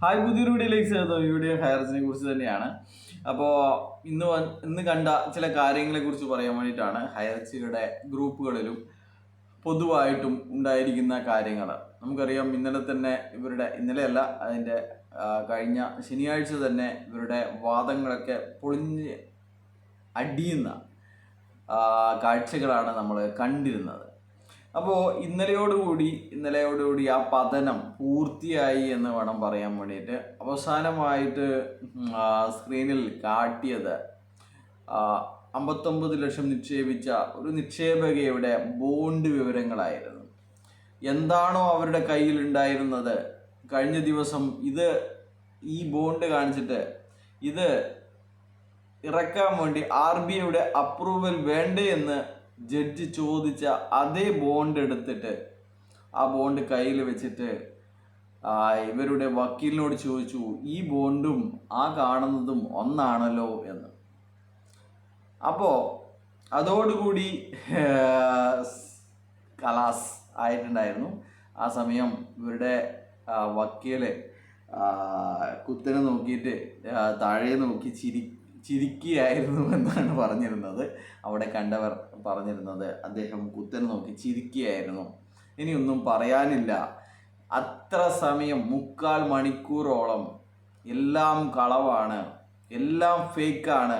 Hi, പുതിയൊരു വീഡിയോയിലേക്ക് സ്വാഗതം. വീഡിയോ ഹയർസിനെ കുറിച്ച് തന്നെയാണ്. അപ്പോൾ ഇന്ന് കണ്ട ചില കാര്യങ്ങളെ കുറിച്ച് പറയാൻ വേണ്ടിയിട്ടാണ്. ഹയർസിയുടെ ഗ്രൂപ്പുകളിലും പൊതുവായിട്ടും ഉണ്ടായിരിക്കുന്ന കാര്യങ്ങൾ നമുക്കറിയാം. ഇന്നലെ തന്നെ ഇന്നലെയല്ല, അതിൻ്റെ കഴിഞ്ഞ ശനിയാഴ്ച തന്നെ ഇവരുടെ വാദങ്ങളൊക്കെ പൊളിഞ്ഞ് അടിയുന്ന കാഴ്ചകളാണ് നമ്മൾ കണ്ടിരുന്നത്. അപ്പോൾ ഇന്നലെയോടുകൂടി ആ പതനം പൂർത്തിയായി എന്ന് വേണം പറയാൻ വേണ്ടിയിട്ട്. അവസാനമായിട്ട് സ്ക്രീനിൽ കാട്ടിയത് 59 ലക്ഷം നിക്ഷേപിച്ച ഒരു നിക്ഷേപകയുടെ ബോണ്ട് വിവരങ്ങളായിരുന്നു. എന്താണോ അവരുടെ കയ്യിൽ ഉണ്ടായിരുന്നത്, കഴിഞ്ഞ ദിവസം ഈ ബോണ്ട് കാണിച്ചിട്ട് ഇത് ഇറക്കാൻ വേണ്ടി RBIയുടെ അപ്രൂവൽ വേണ്ടേ എന്ന് ജഡ്ജി ചോദിച്ച അതേ ബോണ്ട് എടുത്തിട്ട് ആ ബോണ്ട് കയ്യിൽ വെച്ചിട്ട് ഇവരുടെ വക്കീലിനോട് ചോദിച്ചു, ഈ ബോണ്ടും ആ കാണുന്നതും ഒന്നാണല്ലോ എന്ന്. അപ്പോൾ അതോടുകൂടി കലാസ് ആയിട്ടുണ്ടായിരുന്നു. ആ സമയം ഇവരുടെ വക്കീല് കുത്തനെ നോക്കിയിട്ട് താഴെ നോക്കി ചിരിക്കുകയായിരുന്നു എന്നാണ് പറഞ്ഞിരുന്നത്. അവിടെ കണ്ടവർ പറഞ്ഞിരുന്നത് അദ്ദേഹം കുത്തനെ നോക്കി ചിരിക്കുകയായിരുന്നു, ഇനിയൊന്നും പറയാനില്ല. അത്ര സമയം 3/4 മണിക്കൂറോളം എല്ലാം കളവാണ്, എല്ലാം ഫേക്കാണ്,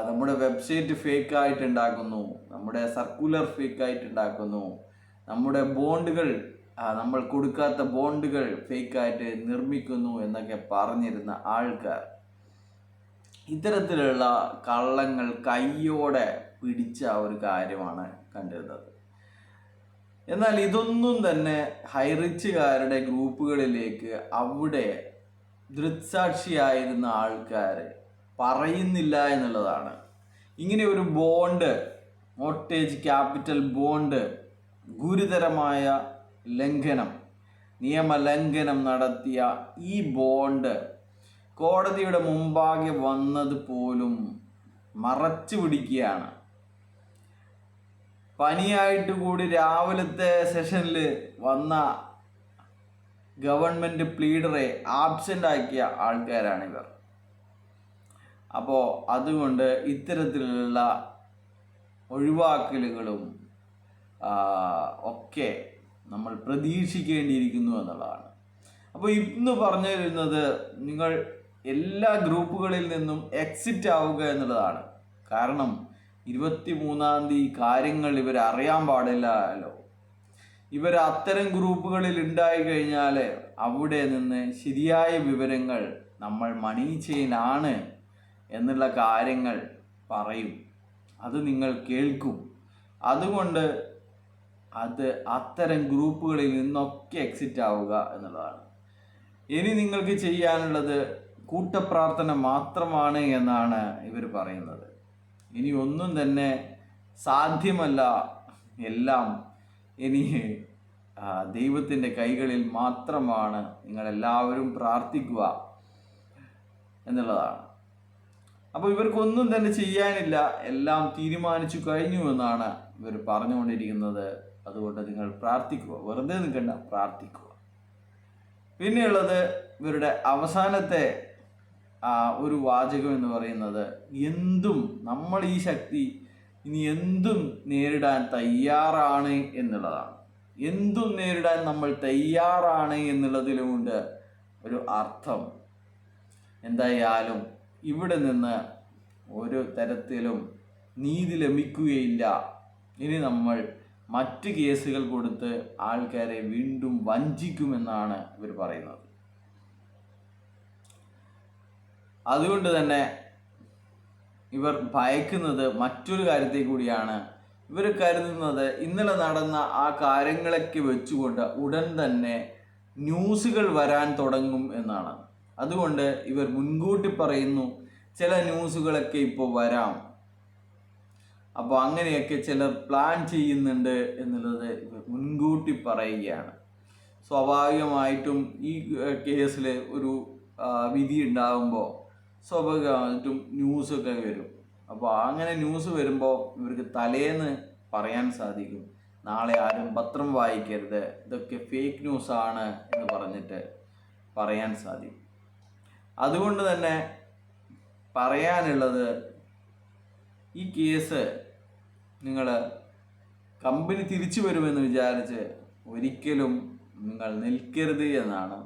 നമ്മുടെ വെബ്സൈറ്റ് ഫേക്കായിട്ട് ഉണ്ടാക്കുന്നു, നമ്മുടെ സർക്കുലർ ഫേക്കായിട്ട് ഉണ്ടാക്കുന്നു, നമ്മുടെ ബോണ്ടുകൾ, നമ്മൾ കൊടുക്കാത്ത ബോണ്ടുകൾ ഫേക്കായിട്ട് നിർമ്മിക്കുന്നു എന്നൊക്കെ പറഞ്ഞിരുന്ന ആൾക്കാർ ഇത്തരത്തിലുള്ള കള്ളങ്ങൾ കയ്യോടെ പിടിച്ച ഒരു കാര്യമാണ് കണ്ടിരുന്നത്. എന്നാൽ ഇതൊന്നും തന്നെ ഹൈറിച്ചുകാരുടെ ഗ്രൂപ്പുകളിലേക്ക് അവിടെ ദൃക്സാക്ഷിയായിരുന്ന ആൾക്കാർ പറയുന്നില്ല എന്നുള്ളതാണ്. ഇങ്ങനെ ഒരു ബോണ്ട്, മോർട്ടേജ് ക്യാപിറ്റൽ ബോണ്ട്, ഗുരുതരമായ നിയമലംഘനം നടത്തിയ ഈ ബോണ്ട് കോടതിയുടെ മുമ്പാകെ വന്നത് പോലും മറച്ചു പിടിക്കുകയാണ്. പനിയായിട്ട് കൂടി രാവിലത്തെ സെഷനിൽ വന്ന ഗവൺമെൻറ് പ്ലീഡറെ ആബ്സെൻ്റ് ആക്കിയ ആൾക്കാരാണിവർ. അപ്പോൾ അതുകൊണ്ട് ഇത്തരത്തിലുള്ള ഒഴിവാക്കലുകളും ഒക്കെ നമ്മൾ പ്രതീക്ഷിക്കേണ്ടിയിരിക്കുന്നു എന്നുള്ളതാണ്. അപ്പോൾ ഇന്ന് പറഞ്ഞു തരുന്നത്, നിങ്ങൾ എല്ലാ ഗ്രൂപ്പുകളിൽ നിന്നും എക്സിറ്റ് ആവുക എന്നുള്ളതാണ്. കാരണം 23-ാം തീയതി കാര്യങ്ങൾ ഇവർ അറിയാൻ പാടില്ലല്ലോ. ഇവർ അത്തരം ഗ്രൂപ്പുകളിൽ ഉണ്ടായി കഴിഞ്ഞാൽ അവിടെ നിന്ന് ശരിയായ വിവരങ്ങൾ നമ്മൾ മണി ചെയിനാണ് എന്നുള്ള കാര്യങ്ങൾ പറയും, അത് നിങ്ങൾ കേൾക്കും. അതുകൊണ്ട് അത്തരം ഗ്രൂപ്പുകളിൽ നിന്നൊക്കെ എക്സിറ്റ് ആവുക എന്നുള്ളതാണ്. ഇനി നിങ്ങൾക്ക് ചെയ്യാനുള്ളത് കൂട്ടപ്രാർത്ഥന മാത്രമാണ് എന്നാണ് ഇവർ പറയുന്നത്. ഇനി ഒന്നും തന്നെ സാധ്യമല്ല, എല്ലാം ഇനി ദൈവത്തിൻ്റെ കൈകളിൽ മാത്രമാണ്, നിങ്ങളെല്ലാവരും പ്രാർത്ഥിക്കുക എന്നുള്ളതാണ്. അപ്പോൾ ഇവർക്കൊന്നും തന്നെ ചെയ്യാനില്ല, എല്ലാം തീരുമാനിച്ചു കഴിഞ്ഞു എന്നാണ് ഇവർ പറഞ്ഞുകൊണ്ടിരിക്കുന്നത്. അതുകൊണ്ട് നിങ്ങൾ പ്രാർത്ഥിക്കുക, വെറുതെ നിൽക്കണ്ട, പ്രാർത്ഥിക്കുക. പിന്നെയുള്ളത് ഇവരുടെ അവസാനത്തെ ഒരു വാചകം എന്ന് പറയുന്നത്, നമ്മൾ ഈ ശക്തി ഇനി എന്തും നേരിടാൻ തയ്യാറാണ് എന്നുള്ളതാണ്. എന്തും നേരിടാൻ നമ്മൾ തയ്യാറാണ് എന്നുള്ളതിലുമുണ്ട് ഒരു അർത്ഥം. എന്തായാലും ഇവിടെ നിന്ന് ഒരു തരത്തിലും നീതി ലഭിക്കുകയില്ല. ഇനി നമ്മൾ മറ്റ് കേസുകൾ കൊടുത്ത് ആൾക്കാരെ വീണ്ടും വഞ്ചിക്കുമെന്നാണ് ഇവർ പറയുന്നത്. അതുകൊണ്ട് തന്നെ ഇവർ ഭയക്കുന്നത് മറ്റൊരു കാര്യത്തെ കൂടിയാണ്. ഇവർ കരുതുന്നത് ഇന്നലെ നടന്ന ആ കാര്യങ്ങളൊക്കെ വെച്ചുകൊണ്ട് ഉടൻ തന്നെ ന്യൂസുകൾ വരാൻ തുടങ്ങും എന്നാണ്. അതുകൊണ്ട് ഇവർ മുൻകൂട്ടി പറയുന്നു, ചില ന്യൂസുകളൊക്കെ ഇപ്പോൾ വരാം, അപ്പോൾ അങ്ങനെയൊക്കെ ചിലർ പ്ലാൻ ചെയ്യുന്നുണ്ട് എന്നുള്ളത് ഇവർ മുൻകൂട്ടി പറയുകയാണ്. സ്വാഭാവികമായിട്ടും ഈ കേസിൽ ഒരു വിധി ഉണ്ടാകുമ്പോൾ സ്വാഭാവികമായിട്ടും ന്യൂസൊക്കെ വരും. അപ്പോൾ അങ്ങനെ ന്യൂസ് വരുമ്പോൾ ഇവർക്ക് തലേന്ന് പറയാൻ സാധിക്കും, നാളെ ആരും പത്രം വായിക്കരുത്, ഇതൊക്കെ ഫേക്ക് ന്യൂസാണ് എന്ന് പറഞ്ഞിട്ട് പറയാൻ സാധിക്കും. അതുകൊണ്ട് തന്നെ പറയാനുള്ളത്, ഈ കേസ് നിങ്ങൾ കമ്പനി തിരിച്ചു വരുമെന്ന് വിചാരിച്ച് ഒരിക്കലും നിങ്ങൾ നിൽക്കരുത് എന്നാണ്.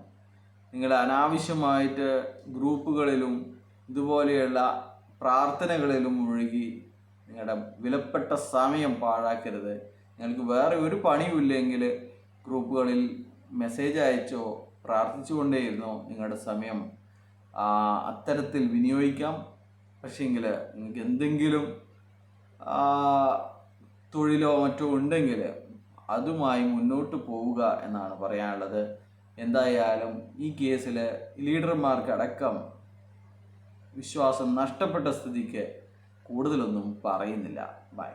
നിങ്ങൾ അനാവശ്യമായിട്ട് ഗ്രൂപ്പുകളിലും ഇതുപോലെയുള്ള പ്രാർത്ഥനകളിലും മുഴുകി നിങ്ങളുടെ വിലപ്പെട്ട സമയം പാഴാക്കരുത്. നിങ്ങൾക്ക് വേറെ ഒരു പണിയുമില്ലെങ്കിൽ ഗ്രൂപ്പുകളിൽ മെസ്സേജ് അയച്ചോ പ്രാർത്ഥിച്ചുകൊണ്ടേയിരുന്നോ നിങ്ങളുടെ സമയം അത്തരത്തിൽ വിനിയോഗിക്കാം. പക്ഷേങ്കിൽ നിങ്ങൾക്ക് എന്തെങ്കിലും തൊഴിലോ മറ്റോ ഉണ്ടെങ്കിൽ അതുമായി മുന്നോട്ട് പോവുക എന്നാണ് പറയാനുള്ളത്. എന്തായാലും ഈ കേസിൽ ലീഡർമാർക്കടക്കം വിശ്വാസം നഷ്ടപ്പെട്ട സ്ഥിതിക്ക് കൂടുതലൊന്നും പറയുന്നില്ല. ബൈ.